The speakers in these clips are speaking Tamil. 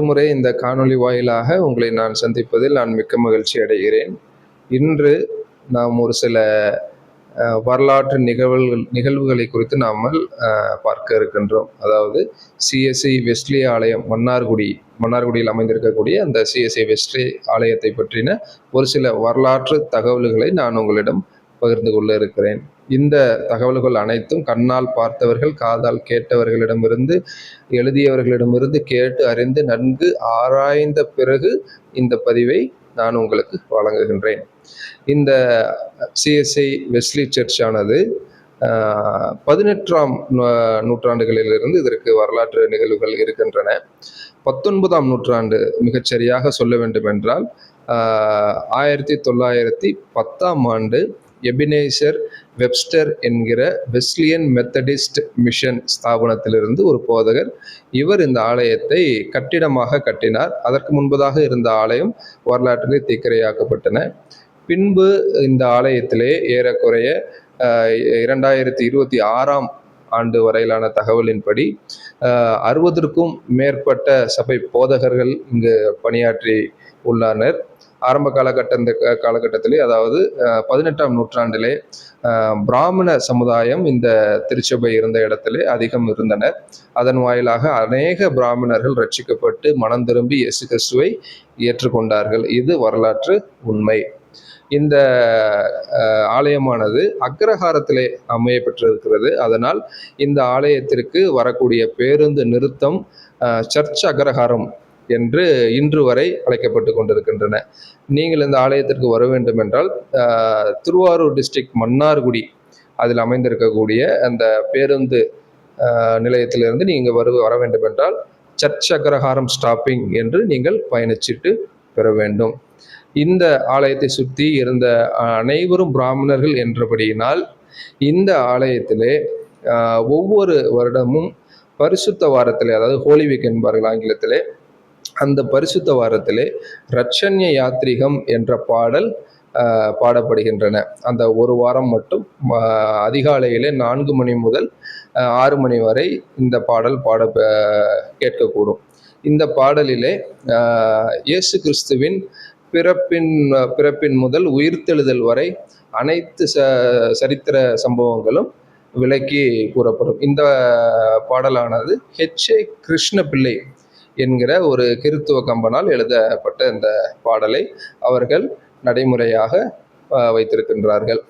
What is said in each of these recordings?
மறுமுறை இந்த காணொளி வாயிலாக உங்களை நான் சந்திப்பதில் நான் மிக்க மகிழ்ச்சி அடைகிறேன். இன்று நாம் ஒரு சில வரலாற்று நிகழ்வுகளை குறித்து நாம் பார்க்க இருக்கின்றோம். அதாவது சிஎஸ்ஐ வெஸ்லி ஆலயம் மன்னார்குடியில் அமைந்திருக்கக்கூடிய அந்த சிஎஸ்ஐ வெஸ்லி ஆலயத்தை பற்றின ஒரு சில வரலாற்று தகவல்களை நான் உங்களிடம் பகிர்ந்து கொள்ள இருக்கிறேன். இந்த தகவல்கள் அனைத்தும் கண்ணால் பார்த்தவர்கள், காதால் கேட்டவர்களிடமிருந்து, எழுதியவர்களிடமிருந்து கேட்டு அறிந்து நன்கு ஆராய்ந்த பிறகு இந்த பதிவை நான் உங்களுக்கு வழங்குகின்றேன். இந்த சிஎஸ்ஐ வெஸ்லி சர்ச் ஆனது 18ஆம் நூற்றாண்டுகளிலிருந்து இதற்கு வரலாற்று நிகழ்வுகள் இருக்கின்றன. 19ஆம் நூற்றாண்டு மிகச்சரியாக சொல்ல வேண்டும் என்றால் 1910ஆம் ஆண்டு எபினேசர் வெப்ஸ்டர் என்கிற வெஸ்லியன் மெத்தடிஸ்ட் மிஷன் ஸ்தாபனத்திலிருந்து ஒரு போதகர் இவர் இந்த ஆலயத்தை கட்டிடமாக கட்டினார். அதற்கு முன்பதாக இருந்த ஆலயம் வரலாற்றிலே தீக்கிரையாக்கப்பட்டன. பின்பு இந்த ஆலயத்திலே ஏறக்குறைய 2026ஆம் ஆண்டு வரையிலான தகவலின்படி 60க்கும் மேற்பட்ட சபை போதகர்கள் இங்கு பணியாற்றி உள்ளனர். ஆரம்ப காலகட்டத்திலே, அதாவது 18ஆம் நூற்றாண்டிலே பிராமண சமுதாயம் இந்த திருச்சபை இருந்த இடத்திலே அதிகம் இருந்தனர். அதன் வாயிலாக அநேக பிராமணர்கள் ரட்சிக்கப்பட்டு மனம் திரும்பி இயேசு கிறிஸ்துவை ஏற்றுக்கொண்டார்கள். இது வரலாற்று உண்மை. இந்த ஆலயமானது அக்ரஹாரத்திலே அமைய பெற்றிருக்கிறது. அதனால் இந்த ஆலயத்திற்கு வரக்கூடிய பேருந்து நிறுத்தம் சர்ச் அக்ரஹாரம் என்று இன்று வரை அழைக்கப்பட்டு கொண்டிருக்கின்றன. நீங்கள் இந்த ஆலயத்திற்கு வர வேண்டும் என்றால் திருவாரூர் டிஸ்ட்ரிக்ட் மன்னார்குடி அதில் அமைந்திருக்கக்கூடிய அந்த பேருந்து நிலையத்திலிருந்து நீங்கள் வர வேண்டும் என்றால் சர்ச் அக்ரஹாரம் ஸ்டாப்பிங் என்று நீங்கள் பயணச்சீட்டு பெற வேண்டும். இந்த ஆலயத்தை சுற்றி இருந்த அனைவரும் பிராமணர்கள் என்றபடியினால் இந்த ஆலயத்திலே ஒவ்வொரு வருடமும் பரிசுத்த வாரத்திலே, அதாவது ஹோலி வீக் என்பார்கள் ஆங்கிலத்திலே, அந்த பரிசுத்த வாரத்திலே ரட்சண்ய யாத்ரீகம் என்ற பாடல் பாடப்படுகின்றன. அந்த ஒரு வாரம் மட்டும் அதிகாலையிலே 4 மணி முதல் 6 மணி வரை இந்த பாடல் கேட்கக்கூடும். இந்த பாடலிலே இயேசு கிறிஸ்துவின் பிறப்பின் முதல் உயிர்த்தெழுதல் வரை அனைத்து சரித்திர சம்பவங்களும் விளக்கி கூறப்படும். இந்த பாடலானது H.A. கிருஷ்ணபிள்ளை என்கிற ஒரு கிறித்துவ கம்பனால் எழுதப்பட்ட இந்த பாடலை அவர்கள் நடைமுறையாக வைத்திருக்கின்றார்கள்.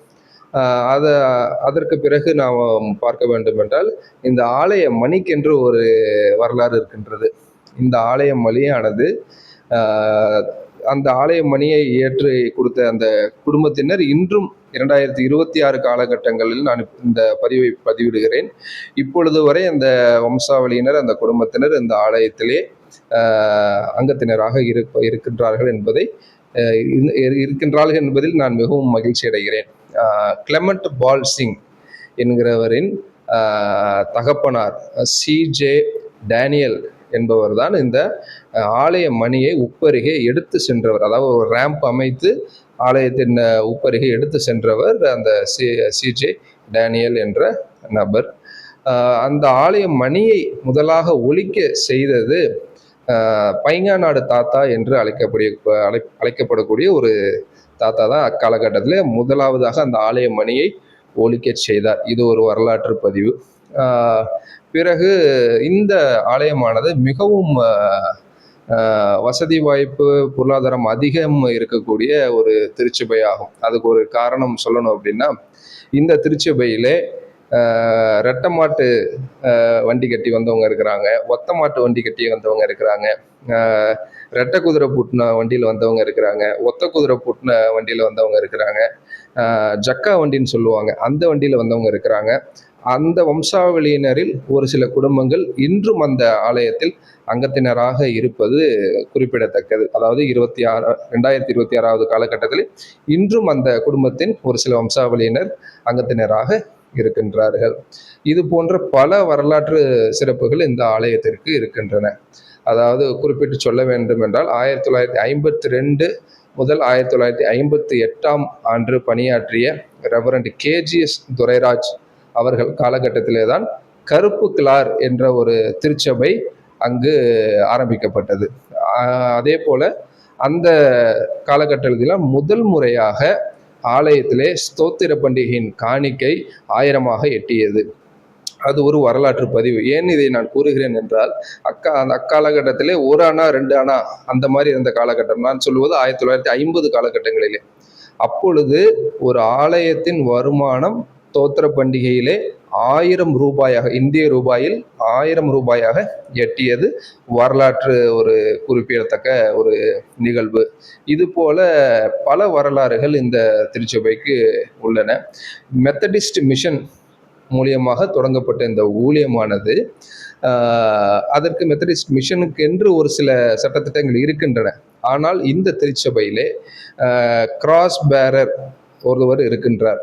அதற்கு பிறகு நாம் பார்க்க வேண்டும் என்றால் இந்த ஆலய மணிக்கென்று ஒரு வரலாறு இருக்கின்றது. இந்த ஆலய மணியானது அந்த ஆலய மணியை ஏற்றி கொடுத்த அந்த குடும்பத்தினர் இன்றும் 2026 காலகட்டங்களில் நான் இந்த பதிவை பதிவிடுகிறேன். இப்பொழுது வரை அந்த வம்சாவளியினர், அந்த குடும்பத்தினர் இந்த ஆலயத்திலே அங்கத்தினராக இருக்கின்றார்கள் என்பதில் நான் மிகவும் மகிழ்ச்சி அடைகிறேன். கிளெமெண்ட் பால் சிங் என்கிறவரின் தகப்பனார் C.J. டேனியல் என்பவர் தான் இந்த ஆலய மணியை உப்பருகே எடுத்து சென்றவர். அதாவது ஒரு ரேம்ப் அமைத்து ஆலயத்தின் உப்பருகே எடுத்து சென்றவர் அந்த C.J. டேனியல் என்ற நபர். அந்த ஆலய மணியை முதலாக ஒலிக்க செய்தது பைங்காநாடு தாத்தா என்று அழைக்கப்படக்கூடிய ஒரு தாத்தா தான் அக்காலகட்டத்தில் முதலாவதாக அந்த ஆலய மணியை ஒலிக்க செய்தார். இது ஒரு வரலாற்று பதிவு. பிறகு இந்த ஆலயமானது மிகவும் வசதி வாய்ப்பு, பொருளாதாரம் அதிகம் இருக்கக்கூடிய ஒரு திருச்சபை ஆகும். அதுக்கு ஒரு காரணம் சொல்லணும் அப்படின்னா, இந்த திருச்சபையிலே ரெட்டை மாட்டு வண்டி கட்டி வந்தவங்க இருக்கிறாங்க, ஒத்த மாட்டு வண்டி கட்டி வந்தவங்க இருக்கிறாங்க, ரெட்டை குதிரை பூட்டின வண்டியில் வந்தவங்க இருக்கிறாங்க, ஒத்த குதிரை பூட்டின வண்டியில் வந்தவங்க இருக்கிறாங்க, ஜக்கா வண்டின்னு சொல்லுவாங்க, அந்த வண்டியில் வந்தவங்க இருக்கிறாங்க. அந்த வம்சாவளியினரில் ஒரு சில குடும்பங்கள் இன்றும் அந்த ஆலயத்தில் அங்கத்தினராக இருப்பது குறிப்பிடத்தக்கது. அதாவது 2026 காலகட்டத்தில் இன்றும் அந்த குடும்பத்தின் ஒரு சில வம்சாவளியினர் அங்கத்தினராக இருக்கின்றார்கள். இது போன்ற பல வரலாற்று சிறப்புகள் இந்த ஆலயத்திற்கு இருக்கின்றன. அதாவது குறிப்பிட்டு சொல்ல வேண்டும் என்றால் 1952 முதல் 1958ஆம் ஆண்டு பணியாற்றிய ரெவரண்ட் KGS துரைராஜ் அவர்கள் காலகட்டத்திலே தான் கருப்பு கிளார் என்ற ஒரு திருச்சபை அங்கு ஆரம்பிக்கப்பட்டது. அதே போல அந்த காலகட்டத்தில் முதல் முறையாக ஆலயத்திலே ஸ்தோத்திர பண்டிகையின் காணிக்கை 1000ஆக எட்டியது. அது ஒரு வரலாற்று பதிவு. ஏன் இதை நான் கூறுகிறேன் என்றால், அந்த அக்காலகட்டத்திலே 1 அணா 2 அணா அந்த மாதிரி இருந்த காலகட்டம். நான் சொல்வது 1950 காலகட்டங்களிலே. அப்பொழுது ஒரு ஆலயத்தின் வருமானம் ஸ்தோத்திர பண்டிகையிலே 1000 ரூபாயாக, இந்திய ரூபாயில் 1000 ரூபாயாக எட்டியது வரலாற்று ஒரு குறிப்பிடத்தக்க ஒரு நிகழ்வு. இது போல பல வரலாறுகள் இந்த திருச்சபைக்கு உள்ளன. மெத்தடிஸ்ட் மிஷன் மூலியமாக தொடங்கப்பட்ட இந்த ஊழியமானது, அதற்கு மெத்தடிஸ்ட் மிஷனுக்கு என்று ஒரு சில சட்டத்திட்டங்கள் இருக்கின்றன. ஆனால் இந்த திருச்சபையிலே கிராஸ் பேரர் ஒருவர் இருக்கின்றார்.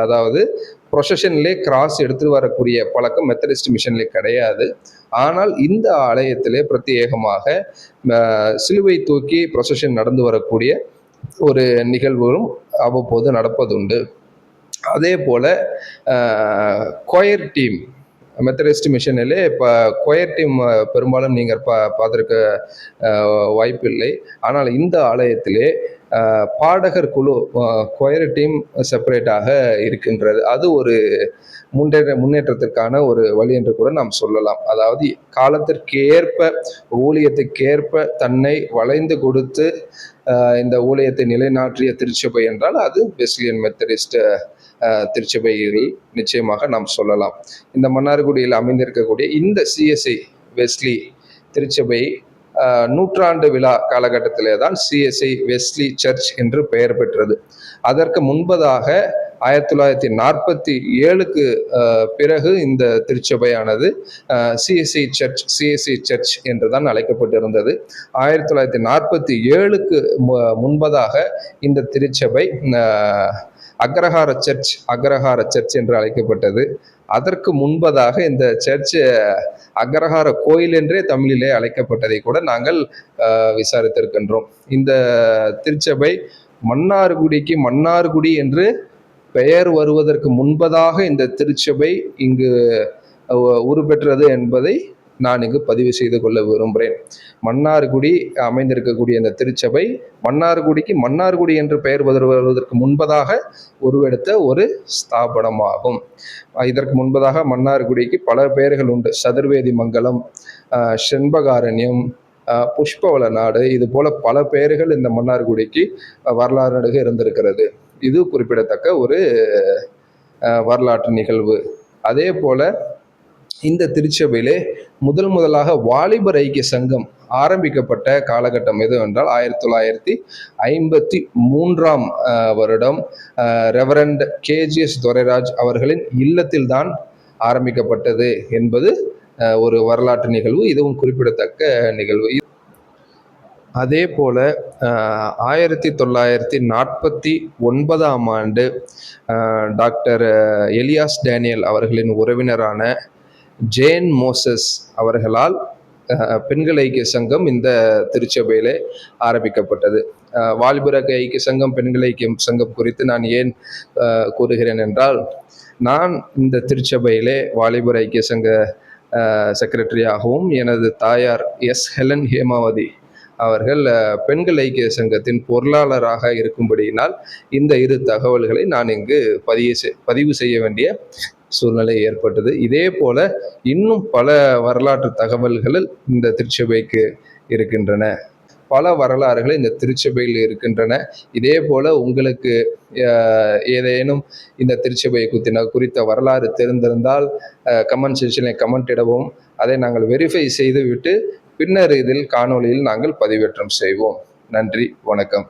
அதாவது ப்ரொசஷன்லே கிராஸ் எடுத்துட்டு வரக்கூடிய பழக்கம் மெத்தடிஸ்ட் மிஷன்லே கிடையாது. ஆனால் இந்த ஆலயத்திலே பிரத்யேகமாக சிலுவை தூக்கி ப்ரொசஷன் நடந்து வரக்கூடிய ஒரு நிகழ்வுகளும் அவ்வப்போது நடப்பதுண்டு. அதே போல் கொயர் டீம், மெத்தடிஸ்ட் மிஷனிலே இப்போ கொயர் டீம் பெரும்பாலும் நீங்கள் பார்த்துருக்க வாய்ப்பில்லை. ஆனால் இந்த ஆலயத்திலே பாடகர் குழு, கொயர் டீம் செப்பரேட்டாக இருக்கின்றது. அது ஒரு முன்னேற்றத்திற்கான ஒரு வழி என்று கூட நாம் சொல்லலாம். அதாவது காலத்திற்கேற்ப, ஊழியத்துக்கேற்ப தன்னை வளைந்து கொடுத்து இந்த ஊழியத்தை நிலைநாட்டிய திருச்சபை என்றால் அது வெஸ்லியன் மெத்தடிஸ்ட் திருச்சபைகள் நிச்சயமாக நாம் சொல்லலாம். இந்த மன்னார்குடியில் அமைந்திருக்கக்கூடிய இந்த சிஎஸ்ஐ வெஸ்லி திருச்சபை 100ஆண்டு விழா காலகட்டத்திலே தான் சிஎஸ்ஐ வெஸ்லி சர்ச் என்று பெயர் பெற்றது. அதற்கு முன்பதாக 1947க்கு பிறகு இந்த திருச்சபையானது சிஎஸ்ஐ சர்ச் என்றுதான் அழைக்கப்பட்டிருந்தது. 1947க்கு முன்பதாக இந்த திருச்சபை அக்ரஹார சர்ச் என்று அழைக்கப்பட்டது. அதற்கு முன்பதாக இந்த சர்ச் அக்ரஹார கோயில் என்றே தமிழிலே அழைக்கப்பட்டதை கூட நாங்கள் விசாரித்திருக்கின்றோம். இந்த திருச்சபை மன்னார்குடிக்கு மன்னார்குடி என்று பெயர் வருவதற்கு முன்பதாக இந்த திருச்சபை இங்கு உருப்பெற்றது என்பதை நான் இங்கு பதிவு செய்து கொள்ள விரும்புகிறேன். மன்னார்குடி அமைந்திருக்கக்கூடிய இந்த திருச்சபை மன்னார்குடிக்கு மன்னார்குடி என்று பெயர் வருவதற்கு முன்பதாக உருவெடுத்த ஒரு ஸ்தாபனமாகும். இதற்கு முன்பதாக மன்னார்குடிக்கு பல பெயர்கள் உண்டு. சதுர்வேதி மங்கலம், செண்பகாரண்யம், புஷ்பவள நாடு, இது போல பல பெயர்கள் இந்த மன்னார்குடிக்கு வரலாறு நடுக இருந்திருக்கிறது. இது குறிப்பிடத்தக்க ஒரு வரலாற்று நிகழ்வு. அதே போல இந்த திருச்சபையிலே முதலாக வாலிபர் ஐக்கிய சங்கம் ஆரம்பிக்கப்பட்ட காலகட்டம் எது என்றால் 1953ஆம் வருடம் ரெவரண்ட் கேஜிஎஸ் துரைராஜ் அவர்களின் இல்லத்தில் தான் ஆரம்பிக்கப்பட்டது என்பது ஒரு வரலாற்று நிகழ்வு. இதுவும் குறிப்பிடத்தக்க நிகழ்வு. அதே போல 1949ஆம் ஆண்டு டாக்டர் எலியாஸ் டேனியல் அவர்களின் உறவினரான ஜேன் மோசஸ் அவர்களால் பெண்கள் ஐக்கிய சங்கம் இந்த திருச்சபையிலே ஆரம்பிக்கப்பட்டது. வாலிபர் ஐக்கிய சங்கம், பெண்கள் ஐக்கிய சங்கம் குறித்து நான் ஏன் கூறுகிறேன் என்றால், நான் இந்த திருச்சபையிலே வாலிபர் ஐக்கிய சங்க செக்ரட்டரியாகவும், எனது தாயார் ஹெலன் ஹேமாவதி அவர்கள் பெண்கள் ஐக்கிய சங்கத்தின் பொருளாளராக இருக்கும்படியினால் இந்த இரு தகவல்களை நான் இங்கு பதிவு செய்ய வேண்டிய சூழ்நிலை ஏற்பட்டது. இதே போல இன்னும் பல வரலாற்று தகவல்கள் இந்த திருச்சபைக்கு இருக்கின்றன. பல வரலாறுகள் இந்த திருச்சபையில் இருக்கின்றன. இதே போல உங்களுக்கு ஏதேனும் இந்த திருச்சபையை குறித்த வரலாறு தெரிந்திருந்தால் கமெண்ட் செக்ஷனில் கமெண்ட் இடவும். அதை நாங்கள் வெரிஃபை செய்துவிட்டு பின்னர் இதில் காணொளியில் நாங்கள் பதிவேற்றம் செய்வோம். நன்றி, வணக்கம்.